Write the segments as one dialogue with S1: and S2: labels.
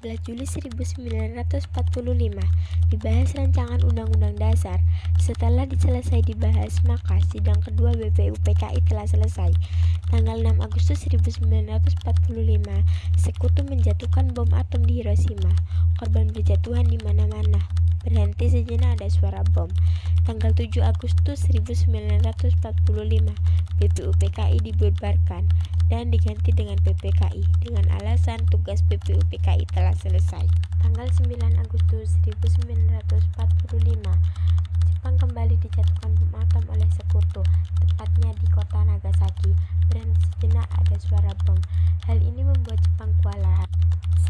S1: 14 Juli 1945 dibahas rancangan Undang-Undang Dasar. Setelah selesai dibahas, maka sidang kedua BPUPKI telah selesai. Tanggal 6 Agustus 1945, Sekutu menjatuhkan bom atom di Hiroshima. Korban berjatuhan di mana-mana. Berhenti sejenak, ada suara bom. Tanggal 7 Agustus 1945, BPUPKI dibubarkan dan diganti dengan PPKI dengan alasan tugas BPUPKI telah selesai. Tanggal 9 Agustus 1945, Jepang kembali dijatuhkan bom atom oleh Sekutu, tepatnya di kota Nagasaki. Berhenti sejenak, ada suara bom. Hal ini membuat Jepang kewalahan.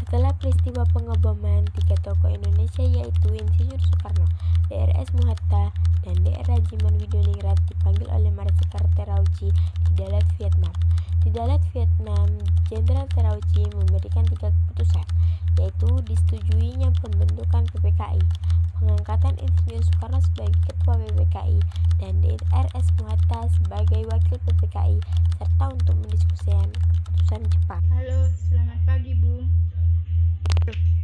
S1: Setelah peristiwa pengeboman, 3 tokoh Indonesia yaitu Insinyur Soekarno, Drs Muhatta, dan Dr Rajiman Widodingrat dipanggil oleh Marsikal Terauchi di Dalat, Vietnam. Di Dalat, Vietnam, Jenderal Terauchi memberikan 3 keputusan, yaitu disetujuinya pembentukan PPKI, pengangkatan Insinyur Soekarno sebagai Ketua PPKI, dan Drs Muhatta sebagai Wakil PPKI, serta untuk mendiskusikan keputusan Jepang.
S2: Halo, selamat pagi Bu.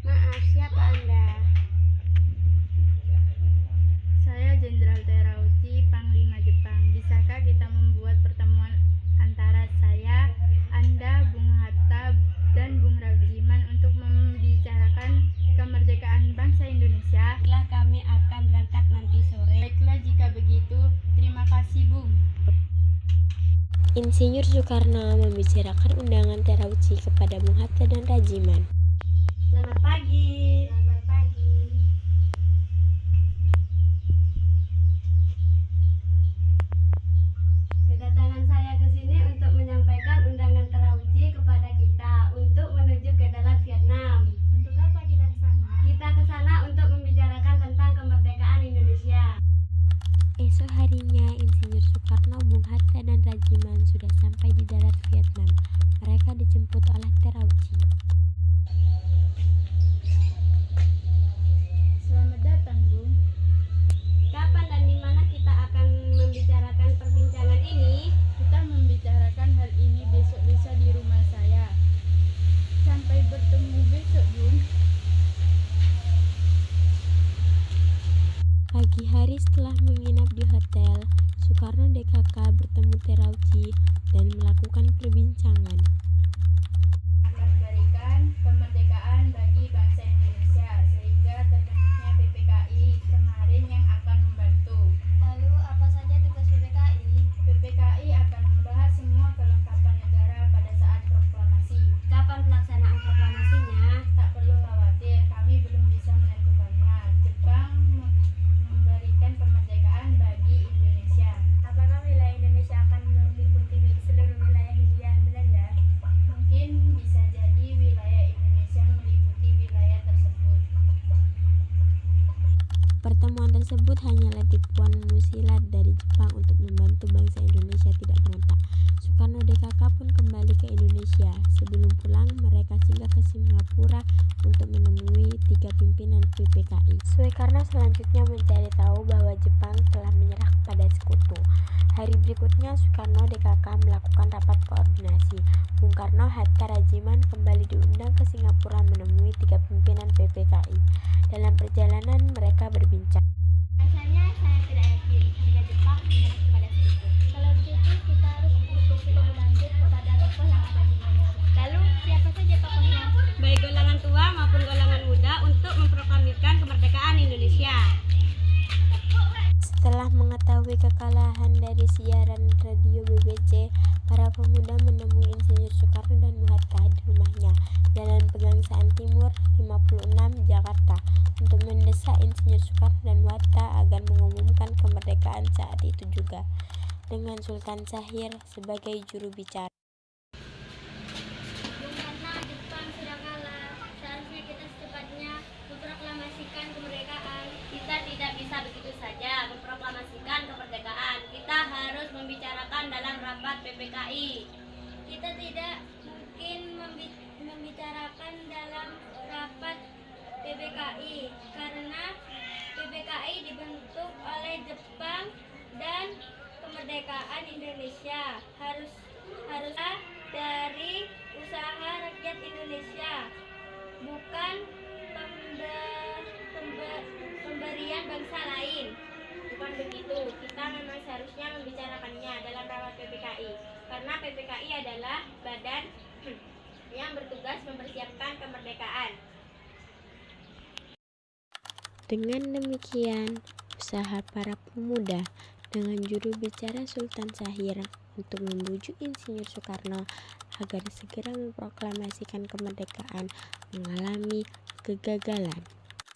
S1: Maaf, siapa Anda?
S2: Saya Jenderal Terauchi, Panglima Jepang. Bisakah kita membuat pertemuan antara saya, Anda, Bung Hatta, dan Bung Rajiman untuk membicarakan kemerdekaan bangsa Indonesia?
S3: Baiklah, kami akan berangkat nanti sore.
S2: Baiklah, jika begitu, terima kasih Bung.
S1: Insinyur Soekarno membicarakan undangan Terauchi kepada Bung Hatta dan Rajiman.
S3: Selamat pagi.
S2: Selamat pagi.
S3: Kedatangan saya ke sini untuk menyampaikan undangan Terauchi kepada kita untuk menuju ke Dalat, Vietnam.
S2: Untuk apa kita ke sana?
S3: Kita ke sana untuk membicarakan tentang kemerdekaan Indonesia.
S1: Esok harinya, Insinyur Soekarno, Bung Hatta, dan Rajiman sudah sampai di Dalat, Vietnam. Mereka dijemput oleh Terauchi.
S2: Selamat datang Bung.
S3: Kapan dan di mana kita akan membicarakan perbincangan ini?
S2: Kita membicarakan hal ini besok lusa di rumah saya. Sampai bertemu besok Bung.
S1: Pagi hari setelah menginap di hotel, Soekarno DKK bertemu Terauchi dan melakukan perbincangan.
S2: Akan memberikan kemerdekaan bagi bangsa Indonesia sehingga terbentuknya PPKI kemarin yang akan membantu.
S3: Lalu apa saja tugas PPKI?
S2: PPKI akan membahas semua kelengkapan negara pada saat proklamasi.
S3: Kapan pelaksanaan proklamasinya?
S2: Tak perlu khawatir, kami belum bisa menentukannya. Jepang memberikan kemerdekaan bagi Indonesia.
S3: Apakah wilayah Indonesia akan meliputi seluruh wilayah Hindia Belanda?
S2: Mungkin bisa jadi wilayah Indonesia meliputi wilayah tersebut.
S1: Pertemuan tersebut hanyalah tipuan musilat dari Jepang untuk membantu bangsa Indonesia tidak berontak. Soekarno DKK pun kembali ke Indonesia. Sebelum pulang, mereka singgah ke Singapura untuk menemui 3 pimpinan PPKI. Soekarno selanjutnya mencari tahu bahwa Jepang telah menyerah kepada Sekutu. Hari berikutnya, Soekarno DKK melakukan rapat koordinasi. Bung Karno, Hatta, Rajiman kembali diundang ke Singapura menemui 3 pimpinan PPKI. Dalam perjalanan, mereka berbincang.
S3: Rasanya saya tidak yakin jika Jepang menyerah kepada Sekutu. Kalau begitu, kita harus berdiskusi lebih lanjut kepada tokoh yang ada di Indonesia. Lalu, siapa saja tokohnya? Baik golongan tua maupun golongan muda untuk memproklamirkan kemerdekaan Indonesia.
S1: Setelah mengetahui kekalahan dari siaran radio BBC, para pemuda menemui Insinyur Soekarno dan Bung Hatta di rumahnya, Jalan Pegangsaan Timur 56, Jakarta, untuk mendesak Insinyur Soekarno dan Bung Hatta agar mengumumkan kemerdekaan saat itu juga, dengan Sultan Syahrir sebagai juru bicara.
S3: Karena Jepang sudah kalah, seharusnya kita secepatnya memproklamasikan kemerdekaan. Kita tidak bisa begitu saja memproklamasikan kemerdekaan. Kita harus membicarakan dalam rapat PPKI. Kita tidak mungkin membicarakan dalam rapat PPKI karena PPKI dibentuk oleh Jepang dan kemerdekaan Indonesia haruslah dari usaha rakyat Indonesia. bukan pemberian bangsa lain.
S1: Bukan begitu, kita memang seharusnya membicarakannya dalam rapat PPKI. Karena PPKI adalah badan yang bertugas mempersiapkan kemerdekaan. Dengan demikian, usaha para pemuda dengan juru bicara Sultan Syahrir untuk membujuk Insinyur Soekarno agar segera memproklamasikan kemerdekaan mengalami kegagalan.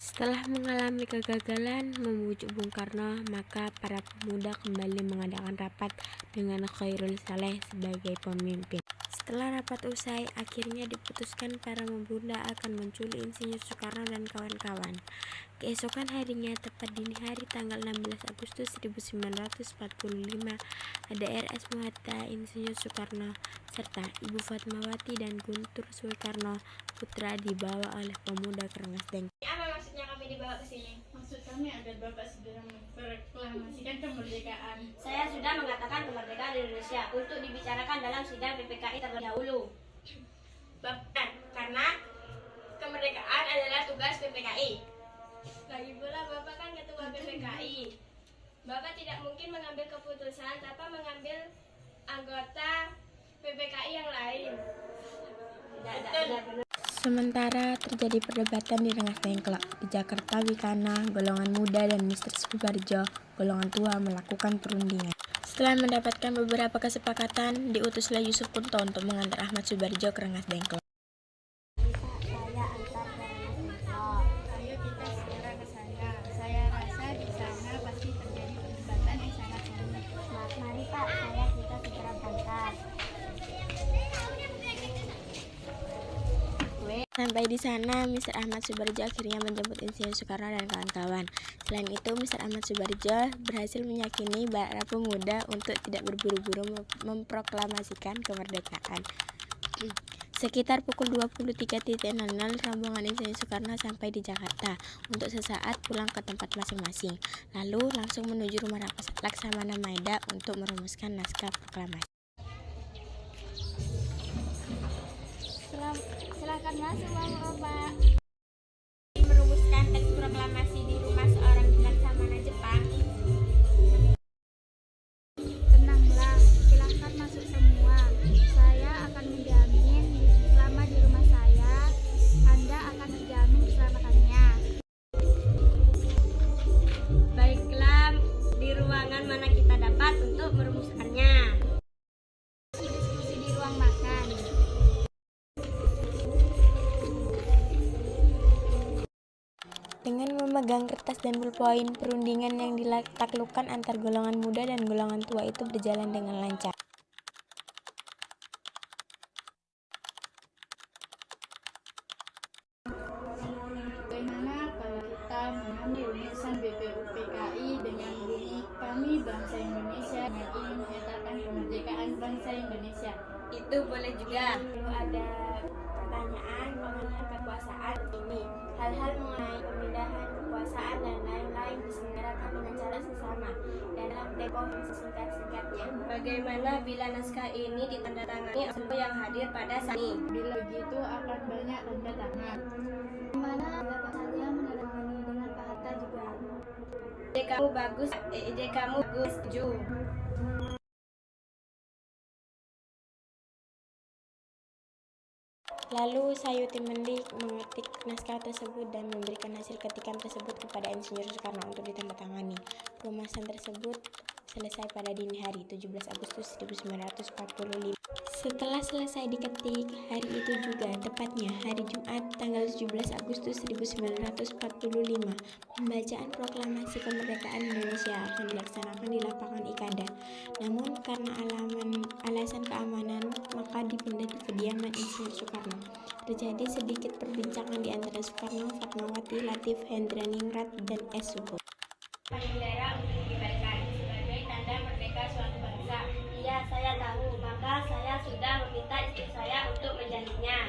S1: Setelah mengalami kegagalan membujuk Bung Karno, maka para pemuda kembali mengadakan rapat dengan Khairul Saleh sebagai pemimpin. Setelah rapat usai, akhirnya diputuskan para pemuda akan menculik Insinyur Soekarno dan kawan-kawan. Keesokan harinya, tepat dini hari tanggal 16 Agustus 1945, ada RS Muhatta Insinyur Soekarno serta Ibu Fatmawati dan Guntur Soekarno Putra dibawa oleh pemuda ke Rengas Dengklok. Apa maksudnya kami dibawa ke sini?
S2: Maksud kami agar Bapak segera memproklamasikan kemerdekaan.
S1: Saya sudah mengatakan kemerdekaan Indonesia untuk dibicarakan dalam sidang PPKI terlebih dahulu. Bahkan karena kemerdekaan adalah tugas PPKI. Lagi pula Bapak kan ketua PPKI. Bapak tidak mungkin mengambil keputusan tanpa mengambil anggota PPKI yang lain. Sementara terjadi perdebatan di Rengas Dengklok. Di Jakarta, Wikana, golongan muda, dan Mr. Subarjo, golongan tua, melakukan perundingan. Setelah mendapatkan beberapa kesepakatan, diutuslah Yusuf Kunto untuk mengantar Ahmad Subarjo ke Rengas Dengklok.
S2: Ayo kita segera ke sana. Saya rasa di sana pasti terjadi perdebatan yang sangat sengit.
S3: Mari Pak, kita segera berangkat.
S1: Sampai di sana, Mr. Ahmad Subarjo akhirnya menjemput Insinyur Soekarno dan kawan-kawan. Selain itu, Mr. Ahmad Subarjo berhasil meyakini para pemuda untuk tidak berburu-buru memproklamasikan kemerdekaan. Sekitar pukul 23.00, rombongan Insinyur Soekarno sampai di Jakarta untuk sesaat pulang ke tempat masing-masing. Lalu langsung menuju rumah Laksamana Maeda untuk merumuskan naskah proklamasi.
S3: Silakan masuk Bapak.
S1: Merumuskan teks proklamasi di rumah seorang Laksamana Jepang.
S3: Tenanglah, silakan masuk semua. Saya akan menjamin selama di rumah saya, Anda akan terjamin keselamatannya.
S1: Baiklah, di ruangan mana kita dapat untuk merumuskannya?
S3: Diskusi di ruang makan.
S1: Dengan memegang kertas dan pulpoin, perundingan yang ditaklukkan antar golongan muda dan golongan tua itu berjalan dengan lancar.
S2: Bagaimana kalau kita mengambil rumusan BPUPKI dengan bunyi kami bangsa Indonesia yang ingin menyatakan kemerdekaan bangsa Indonesia?
S1: Itu boleh juga. Lalu ada pertanyaan mengenai kekuasaan ini. Hal-hal mengenai pemindahan kekuasaan dan lain-lain diselenggarakan dengan cara sesama dalam tempo yang sesingkat-singkatnya. Bagaimana bila naskah ini ditandatangani oleh semua yang hadir pada saat ini?
S2: Bila begitu akan banyak tanda tangan.
S3: Mana Bapak saya menandatangani dengan Pak Hatta juga.
S1: Ide kamu bagus, setuju. Lalu Sayuti Mendik mengetik naskah tersebut dan memberikan hasil ketikan tersebut kepada Insinyur Soekarno untuk ditandatangani. Perumasan tersebut selesai pada dini hari 17 Agustus 1945. Setelah selesai diketik, hari itu juga, tepatnya hari Jumat tanggal 17 Agustus 1945, pembacaan proklamasi kemerdekaan Indonesia akan dilaksanakan di lapangan Ikada. Namun karena alasan keamanan, maka dipindah di kediaman Insinyur Soekarno. Terjadi sedikit perbincangan di antara Soekarno, Fatmawati, Latif, Hendraningrat, dan S. Subo. Bendera untuk dikibarkan sebagai tanda merdeka suatu bangsa. Iya, saya tahu. Maka saya sudah meminta istri saya untuk menjalinnya.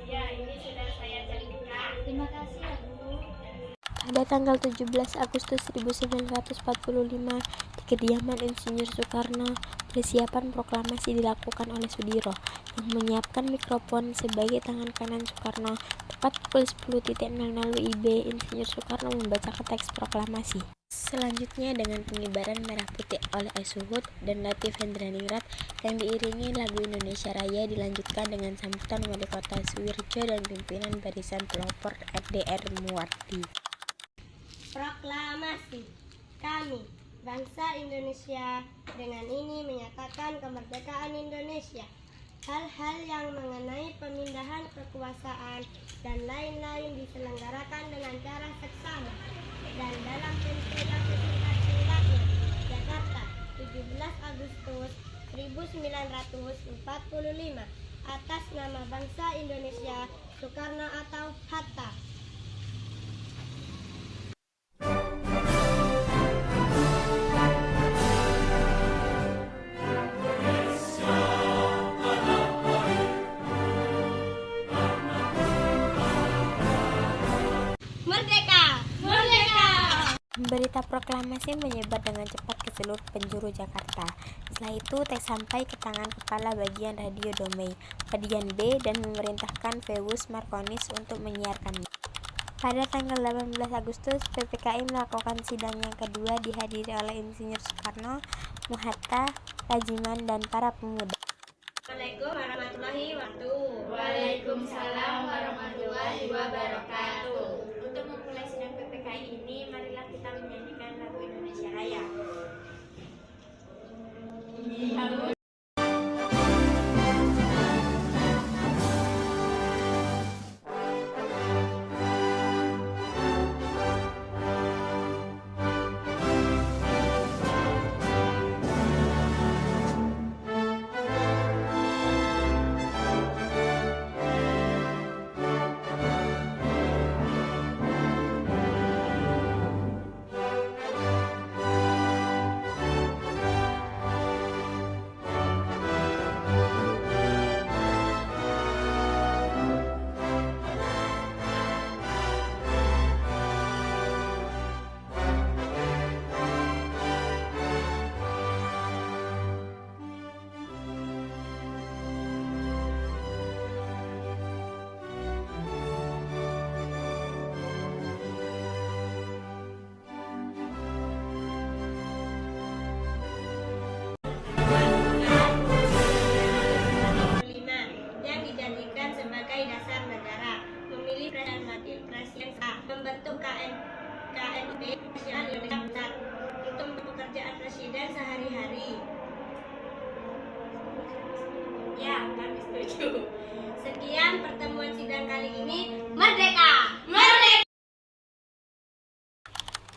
S1: Ya, ini sudah saya jalinkan.
S3: Terima kasih ya Bu.
S1: Pada tanggal 17 Agustus 1945, kediaman Insinyur Soekarno, persiapan proklamasi dilakukan oleh Sudiro yang menyiapkan mikrofon sebagai tangan kanan Soekarno. Tepat pukul 10.00 WIB, Insinyur Soekarno membacakan teks proklamasi. Selanjutnya dengan pengibaran merah putih oleh Suhud dan Latif Hendraningrat yang diiringi lagu Indonesia Raya dilanjutkan dengan sambutan Wali Kota Suwirjo dan pimpinan barisan pelopor RDR Muwardi.
S3: Proklamasi. Kami, bangsa Indonesia, dengan ini menyatakan kemerdekaan Indonesia. Hal-hal yang mengenai pemindahan kekuasaan dan lain-lain diselenggarakan dengan cara seksama dan dalam tempo yang sesingkat-singkatnya. Jakarta, 17 Agustus 1945. Atas nama bangsa Indonesia, Soekarno atau Hatta. Merdeka! Merdeka!
S1: Berita proklamasi menyebar dengan cepat ke seluruh penjuru Jakarta. Setelah itu teks sampai ke tangan Kepala Bagian Radio Domei, Bagian B, dan memerintahkan Fewus Markonis untuk menyiarkannya. Pada tanggal 18 Agustus, PPKI melakukan sidang yang kedua dihadiri oleh Insinyur Soekarno, Muhatta, Rajiman, dan para pemuda.
S3: Assalamualaikum warahmatullahi wabarakatuh.
S2: Waalaikumsalam warahmatullahi wabarakatuh.
S1: Untuk memulai sidang PPKI ini, marilah kita menyanyikan lagu Indonesia Raya.
S3: Membentuk KNP Nasional Indonesia untuk pekerjaan presiden sehari-hari. Ya, kami setuju. Sekian pertemuan sidang kali ini. Merdeka! Merdeka!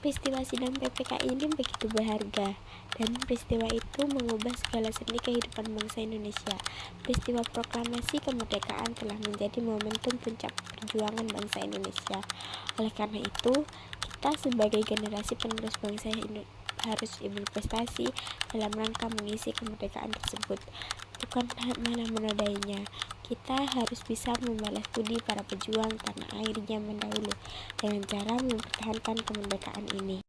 S1: Peristiwa sidang PPKI ini begitu berharga, dan peristiwa itu mengubah segala sendi kehidupan bangsa Indonesia. Peristiwa proklamasi kemerdekaan telah menjadi momentum puncak perjuangan bangsa Indonesia. Oleh karena itu, kita sebagai generasi penerus bangsa harus berprestasi dalam rangka mengisi kemerdekaan tersebut. Bukan malah menodainya. Kita harus bisa membalas budi para pejuang tanah air zaman dahulu dengan cara mempertahankan kemerdekaan ini.